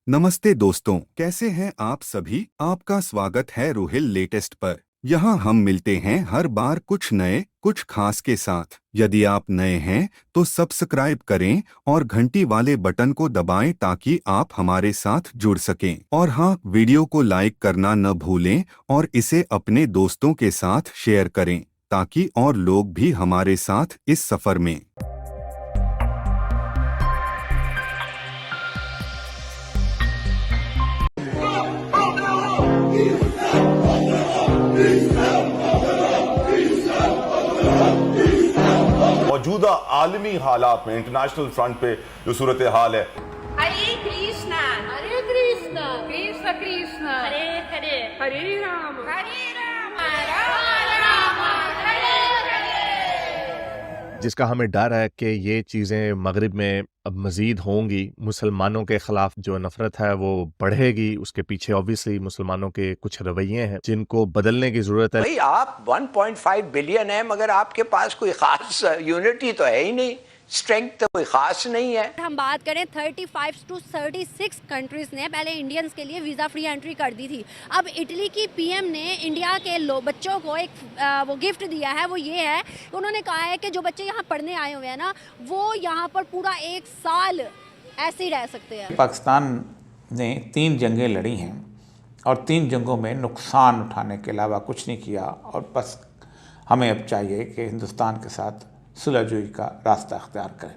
नमस्ते दोस्तों, कैसे हैं आप सभी। आपका स्वागत है रोहिल लेटेस्ट पर। यहाँ हम मिलते हैं हर बार कुछ नए कुछ खास के साथ। यदि आप नए हैं तो सब्सक्राइब करें और घंटी वाले बटन को दबाएं ताकि आप हमारे साथ जुड़ सकें। और हाँ, वीडियो को लाइक करना न भूलें और इसे अपने दोस्तों के साथ शेयर करें ताकि और लोग भी हमारे साथ इस सफर में। मौजूदा आलमी हालात में इंटरनेशनल फ्रंट पे जो सूरत हाल है। हरे कृष्णा हरे कृष्णा कृष्ण कृष्ण हरे हरे हरे राम राम राम हरे हरे। जिसका हमें डर है कि ये चीज़ें मगरिब में अब मज़ीद होंगी, मुसलमानों के ख़िलाफ़ जो नफ़रत है वो बढ़ेगी। उसके पीछे ऑब्वियसली मुसलमानों के कुछ रवैये हैं जिनको बदलने की ज़रूरत है। भाई आप 1.5 बिलियन है मगर आपके पास कोई ख़ास यूनिटी तो है ही नहीं, स्ट्रेंथ तो कोई ख़ास नहीं है। हम बात करें 35 to 36 कंट्रीज ने पहले इंडियंस के लिए वीज़ा फ्री एंट्री कर दी थी। अब इटली की पीएम ने इंडिया के बच्चों को एक वो गिफ्ट दिया है। वो ये है, उन्होंने कहा है कि जो बच्चे यहाँ पढ़ने आए हुए हैं ना, वो यहाँ पर पूरा 1 साल ऐसे ही रह सकते हैं। पाकिस्तान ने 3 जंगें लड़ी हैं और 3 जंगों में नुकसान उठाने के अलावा कुछ नहीं किया, और बस हमें अब चाहिए कि हिंदुस्तान के साथ सुलहजुई का रास्ता अख्तियार करें।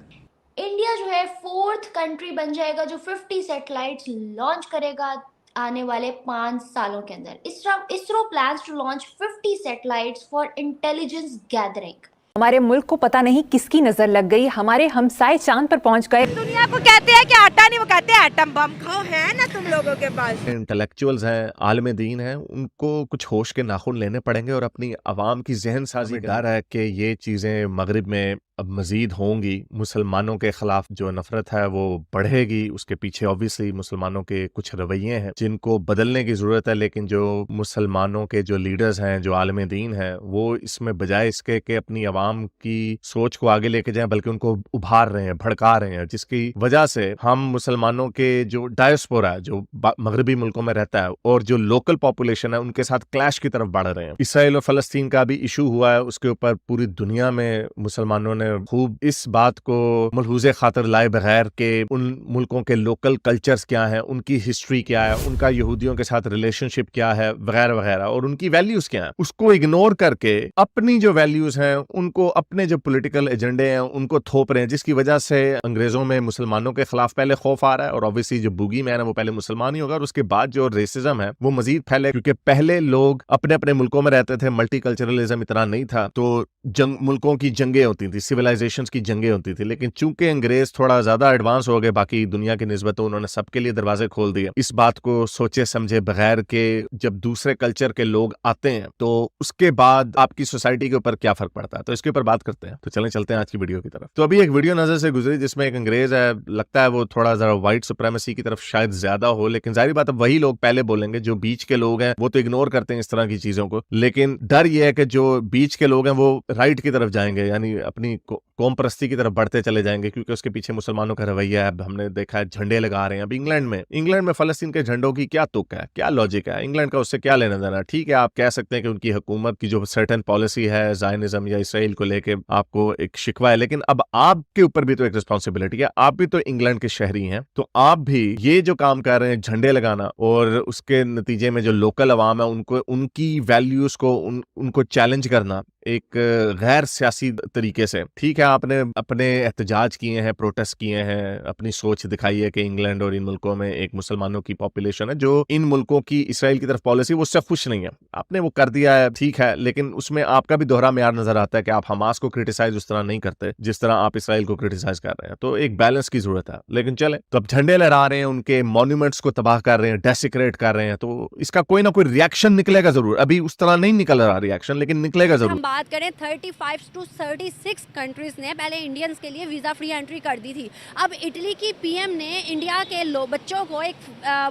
इंडिया जो है 4th कंट्री बन जाएगा जो 50 सैटेलाइट्स लॉन्च करेगा आने वाले 5 सालों के अंदर। ISRO plans to launch 50 satellites for intelligence gathering. हमारे मुल्क को पता नहीं किसकी नजर लग गई, हमारे हमसाए चांद पर पहुंच गए। दुनिया को कहते हैं कि आटा नहीं, वो कहते हैं एटम बम। खाओ है ना तुम लोगों के पास। इंटेलेक्चुअल्स हैं, आलम दीन हैं, उनको कुछ होश के नाखून लेने पड़ेंगे और अपनी आवाम की जहन साजी डर है कि ये चीज़ें मगरिब में अब मज़ीद होंगी। मुसलमानों के ख़िलाफ़ जो नफ़रत है वो बढ़ेगी। उसके पीछे ऑब्वियसली मुसलमानों के कुछ रवैये हैं जिनको बदलने की ज़रूरत है। लेकिन जो मुसलमानों के जो लीडर्स हैं, जो आलम दीन हैं, वो इसमें बजाय इसके कि अपनी आवाम की सोच को आगे लेके जाएं, बल्कि उनको उभार रहे हैं, भड़का रहे हैं, जिसकी वजह से हम मुसलमानों के जो डायस्पोरा है, जो मगरबी मुल्कों में रहता है, और जो लोकल पॉपुलेशन है, उनके साथ क्लैश की तरफ बढ़ रहे हैं। इसराइल और फ़लस्तीन का भी इशू हुआ है, उसके ऊपर पूरी दुनिया में मुसलमानों ने खूब इस बात को मलहूज़े खातर लाए बगैर के उन मुल्कों के लोकल कल्चर्स क्या हैं, उनकी हिस्ट्री क्या है, उनका यहूदियों के साथ रिलेशनशिप क्या है, वगैरह वगैरह, और उनकी वैल्यूज क्या है, उसको इग्नोर करके अपनी जो वैल्यूज हैं, उनको अपने जो पॉलिटिकल एजेंडे हैं उनको थोप रहे हैं, जिसकी वजह से अंग्रेजों में मुसलमानों के खिलाफ पहले खौफ आ रहा है, और ऑब्वियसली जो बूगी मैन है वो पहले मुसलमान ही होगा, और उसके बाद जो रेसिज्म है वो मजीद फैले, क्योंकि पहले लोग अपने अपने मुल्कों में रहते थे, मल्टीकल्चरलिज्म इतना नहीं था, तो मुल्कों की जंगें होती थी, सिविलाइजेशंस की जंगें होती थी। लेकिन चूंकि अंग्रेज थोड़ा ज्यादा एडवांस हो गए बाकी दुनिया की निस्बत, उन्होंने सबके लिए दरवाजे खोल दिए। इस बात को सोचे समझे बगैर के जब दूसरे कल्चर के लोग आते हैं तो उसके बाद आपकी सोसाइटी के ऊपर क्या फर्क पड़ता है, तो इसके ऊपर बात करते हैं। तो चलें चलते हैं आज की वीडियो की तरफ। तो अभी एक वीडियो नजर से गुजरी जिसमें एक अंग्रेज है, लगता है वो थोड़ा जरा व्हाइट सुप्रेमेसी की तरफ शायद ज्यादा हो, लेकिन जाहिर बात अब वही लोग पहले बोलेंगे। जो बीच के लोग हैं वो तो इग्नोर करते हैं इस तरह की चीजों को, लेकिन डर ये है कि जो बीच के लोग हैं वो राइट की तरफ जाएंगे, यानी अपनी कौम परस्ती की तरफ बढ़ते चले जाएंगे, क्योंकि उसके पीछे मुसलमानों का रवैया है। अब हमने देखा है झंडे लगा रहे हैं। अब इंग्लैंड में फलस्तीन के झंडों की क्या तुक है, क्या लॉजिक है, इंग्लैंड का उससे क्या लेना देना। ठीक है, आप कह सकते हैं कि उनकी हुकूमत की जो सर्टेन पॉलिसी है ज़ायनिज़्म या इसराइल को लेके आपको एक शिकवा है, लेकिन अब आपके ऊपर भी तो एक रिस्पॉन्सिबिलिटी है। आप भी तो इंग्लैंड के शहरी हैं, तो आप भी ये जो काम कर रहे हैं झंडे लगाना, और उसके नतीजे में जो लोकल अवाम है उनको उनकी वैल्यूज को उनको चैलेंज करना एक गैर सियासी तरीके से। ठीक है, आपने अपने एहतजाज किए हैं, प्रोटेस्ट किए हैं, अपनी सोच दिखाई है कि इंग्लैंड और इन मुल्कों में एक मुसलमानों की पॉपुलेशन है जो इन मुल्कों की इसराइल की तरफ पॉलिसी वो उससे खुश नहीं है, आपने वो कर दिया है, ठीक है, लेकिन उसमें आपका भी दोहरा मेयार नजर आता है कि आप हमास को क्रिटिसाइज उस तरह नहीं करते जिस तरह आप इसराइल को क्रिटिसाइज कर रहे हैं। तो एक बैलेंस की जरूरत है। लेकिन चले, तो अब झंडे लहरा रहे हैं, उनके मॉन्यूमेंट्स को तबाह कर रहे हैं, डेसिक्रेट कर रहे हैं, तो इसका कोई ना कोई रिएक्शन निकलेगा जरूर। अभी उस तरह नहीं निकल रहा रिएक्शन, लेकिन निकलेगा जरूर। हम बात करें 35 to 36 कंट्रीज ने पहले इंडियंस के लिए वीज़ा फ्री एंट्री कर दी थी। अब इटली की पीएम ने इंडिया के बच्चों को एक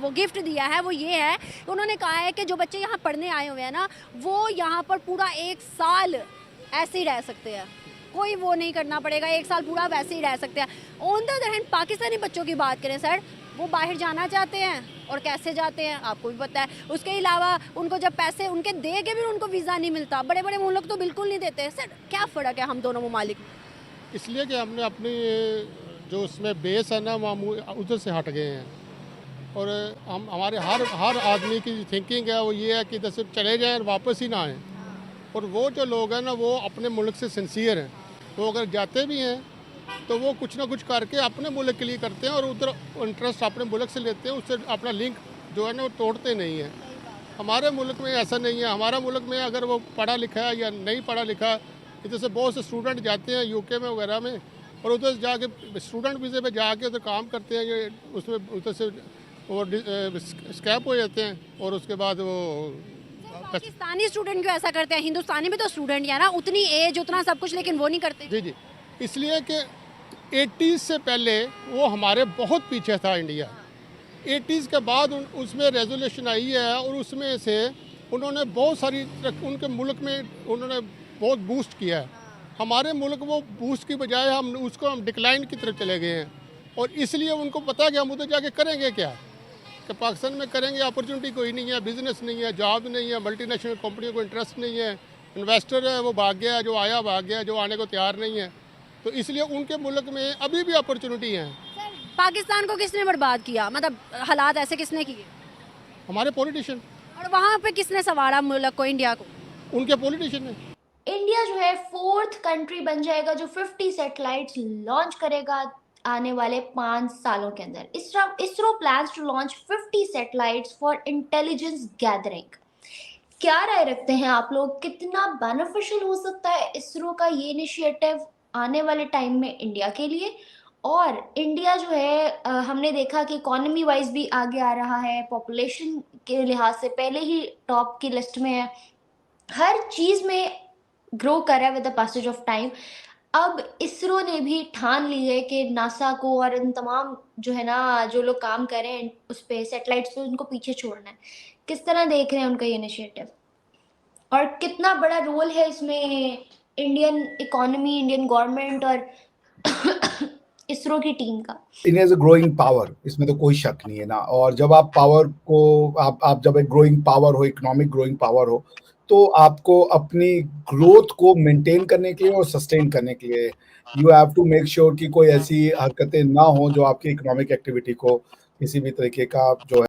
वो गिफ्ट दिया है। वो ये है, उन्होंने कहा है कि जो बच्चे यहाँ पढ़ने आए हुए हैं ना, वो यहाँ पर पूरा 1 साल ऐसे ही रह सकते हैं, कोई वो नहीं करना पड़ेगा, 1 साल पूरा वैसे ही रह सकते हैं। On the other hand Pakistani बच्चों की बात करें सर, वो बाहर जाना चाहते हैं और कैसे जाते हैं आपको भी पता है। उसके अलावा उनको जब पैसे उनके दे के भी उनको वीज़ा नहीं मिलता, बड़े बड़े मुल्क तो बिल्कुल नहीं देते। सर क्या फ़र्क है हम दोनों ममालिक में? इसलिए कि हमने अपनी जो उसमें बेस है ना मामूल उधर से हट गए हैं और हम हमारे हर आदमी की थिंकिंग है वो ये है कि इधर से चले जाएं और वापस ही ना आएँ। और वो जो लोग हैं ना वो अपने मुल्क से सिंसियर हैं, वो अगर जाते भी हैं तो वो कुछ ना कुछ करके अपने मुल्क के लिए करते हैं और उधर इंटरेस्ट अपने मुल्क से लेते हैं, उससे अपना लिंक जो है ना वो तोड़ते नहीं हैं। हमारे मुल्क में ऐसा नहीं है। हमारा मुल्क में अगर वो पढ़ा लिखा है या नहीं पढ़ा लिखा, इधर से बहुत से स्टूडेंट जाते हैं यूके में वगैरह में और उधर जाके स्टूडेंट वीज़े पे जाके उधर काम करते हैं, ये उसमें उधर से वो स्कैप हो जाते हैं और उसके बाद वो पाकिस्तानी स्टूडेंट क्यों ऐसा करते हैं? हिंदुस्तानी भी तो स्टूडेंट है ना, उतनी एज उतना सब कुछ, लेकिन वो नहीं करते। जी, इसलिए कि 80s से पहले वो हमारे बहुत पीछे था इंडिया। 80s के बाद उसमें रेजोल्यूशन आई है और उसमें से उन्होंने बहुत सारी उनके मुल्क में उन्होंने बहुत बूस्ट किया है। हमारे मुल्क वो बूस्ट की बजाय हम डिक्लाइन की तरफ चले गए हैं और इसलिए उनको पता है कि हम उधर जाके करेंगे क्या, कि पाकिस्तान में करेंगे अपॉर्चुनिटी कोई नहीं है, बिजनेस नहीं है, जॉब नहीं है, मल्टीनेशनल कंपनियों को इंटरेस्ट नहीं है, इन्वेस्टर है वो भाग गया, जो आया भाग गया, जो आने को तैयार नहीं है। तो इसलिए उनके मुल्क में अभी भी अपॉर्चुनिटी है। पाकिस्तान को किसने बर्बाद किया? मतलब हालात ऐसे किसने किए? हमारे पॉलिटिशियन। और वहाँ पे किसने संवारा मुल्क को, इंडिया को? उनके पॉलिटिशियन ने। इंडिया जो है 4th कंट्री बन जाएगा जो 50 सैटेलाइट्स लॉन्च करेगा आने वाले 5 सालों के अंदर। ISRO plans to launch 50 satellites for intelligence gathering. क्या राय रखते हैं आप लोग, कितना बेनिफिशियल हो सकता है इसरो का ये इनिशिएटिव आने वाले टाइम में इंडिया के लिए? और इंडिया जो है हमने देखा कि इकोनॉमी वाइज भी आगे आ रहा है, पॉपुलेशन के लिहाज से पहले ही टॉप की लिस्ट में है, हर चीज़ में ग्रो कर रहा है with the passage of time. अब इसरो ने भी ठान ली है कि नासा को और इन तमाम जो है ना जो लोग काम कर रहे हैं उस पे सैटेलाइट्स पे, उनको पीछे छोड़ना है। किस तरह देख रहे हैं उनका ये इनिशिएटिव और कितना बड़ा रोल है इसमें इंडियन इकोनॉमी, इंडियन गवर्नमेंट और इसरो की टीम का? India is a growing power, इसमें तो कोई शक नहीं है ना। और जब आप पावर को आप जब एक ग्रोइंग पावर हो, इकोनॉमिक ग्रोइंग पावर हो, तो आपको अपनी ग्रोथ को मेंटेन करने के लिए और सस्टेन करने के लिए you have to make sure कि कोई ऐसी हरकतें ना हो जो आपकी इकोनॉमिक एक्टिविटी को किसी भी तरीके का जो है